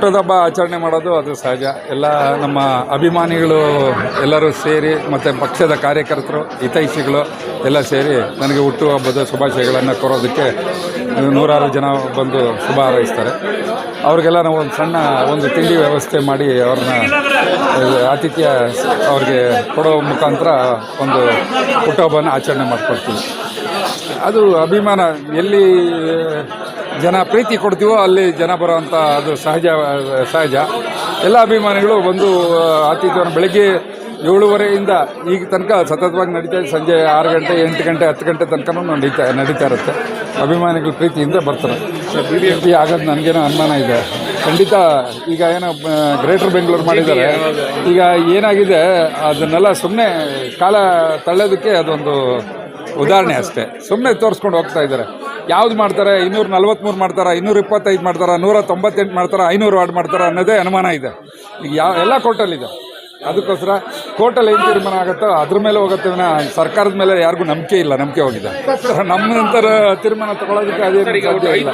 ಹುಟ್ಟದ ಹಬ್ಬ ಆಚರಣೆ ಮಾಡೋದು ಅದು ಸಹಜ. ಎಲ್ಲ ನಮ್ಮ ಅಭಿಮಾನಿಗಳು ಎಲ್ಲರೂ ಸೇರಿ ಮತ್ತು ಪಕ್ಷದ ಕಾರ್ಯಕರ್ತರು ಹಿತೈಷಿಗಳು ಎಲ್ಲ ಸೇರಿ ನನಗೆ ಹುಟ್ಟುಹಬ್ಬದ ಶುಭಾಶಯಗಳನ್ನು ಕೋರೋದಕ್ಕೆ ನೂರಾರು ಜನ ಬಂದು ಶುಭ ಹಾರೈಸ್ತಾರೆ. ಅವ್ರಿಗೆಲ್ಲ ನಾವು ಒಂದು ತಿಂಡಿ ವ್ಯವಸ್ಥೆ ಮಾಡಿ ಅವ್ರನ್ನ ಆತಿಥ್ಯ ಅವ್ರಿಗೆ ಕೊಡೋ ಮುಖಾಂತರ ಒಂದು ಹುಟ್ಟುಹಬ್ಬನ ಆಚರಣೆ ಮಾಡ್ಕೊಳ್ತೀವಿ. ಅದು ಅಭಿಮಾನ, ಎಲ್ಲಿ ಜನ ಪ್ರೀತಿ ಕೊಡ್ತೀವೋ ಅಲ್ಲಿ ಜನ ಬರೋವಂಥ ಅದು ಸಹಜ. ಎಲ್ಲ ಅಭಿಮಾನಿಗಳು ಬಂದು ಆತಿಥ್ಯವನ್ನು ಬೆಳಗ್ಗೆ 7:30 ಈಗ ತನಕ ಸತತವಾಗಿ ನಡೀತಾ ಇದೆ. ಸಂಜೆ 6 ಗಂಟೆ 8 ಗಂಟೆ 10 ಗಂಟೆ ತನಕ ನಡೀತಾ ಇರುತ್ತೆ. ಅಭಿಮಾನಿಗಳು ಪ್ರೀತಿಯಿಂದ ಬರ್ತಾರೆ. BJP ಆಗೋದು ನನಗೇನೋ ಅನುಮಾನ ಇದೆ ಖಂಡಿತ. ಈಗ ಏನೋ ಗ್ರೇಟರ್ ಬೆಂಗಳೂರು ಮಾಡಿದ್ದಾರೆ, ಈಗ ಏನಾಗಿದೆ ಅದನ್ನೆಲ್ಲ ಸುಮ್ಮನೆ ಕಾಲ ತಳ್ಳೋದಕ್ಕೆ ಅದೊಂದು ಉದಾಹರಣೆ ಅಷ್ಟೇ. ಸುಮ್ಮನೆ ತೋರಿಸ್ಕೊಂಡು ಹೋಗ್ತಾ ಇದ್ದಾರೆ. ಯಾವ್ದು ಮಾಡ್ತಾರೆ, 243 ಮಾಡ್ತಾರೆ, 225 ಮಾಡ್ತಾರೆ, 198 ಮಾಡ್ತಾರೆ, 500 ವಾರ್ಡ್ ಮಾಡ್ತಾರೆ ಅನ್ನೋದೇ ಅನುಮಾನ ಇದೆ. ಈಗ ಎಲ್ಲ ಕೋರ್ಟಲ್ಲಿದೆ. ಅದಕ್ಕೋಸ್ಕರ ಕೋರ್ಟಲ್ಲಿ ಏನು ತೀರ್ಮಾನ ಆಗುತ್ತೋ ಅದ್ರ ಮೇಲೆ ಹೋಗುತ್ತೆ. ಸರ್ಕಾರದ ಮೇಲೆ ಯಾರಿಗೂ ನಂಬಿಕೆ ಹೋಗಿದೆ. ನಮ್ಮ ನಂತರ ತೀರ್ಮಾನ ತಗೊಳ್ಳೋದಕ್ಕೆ ಅದೇನು ಸಾಧ್ಯ ಇಲ್ಲ.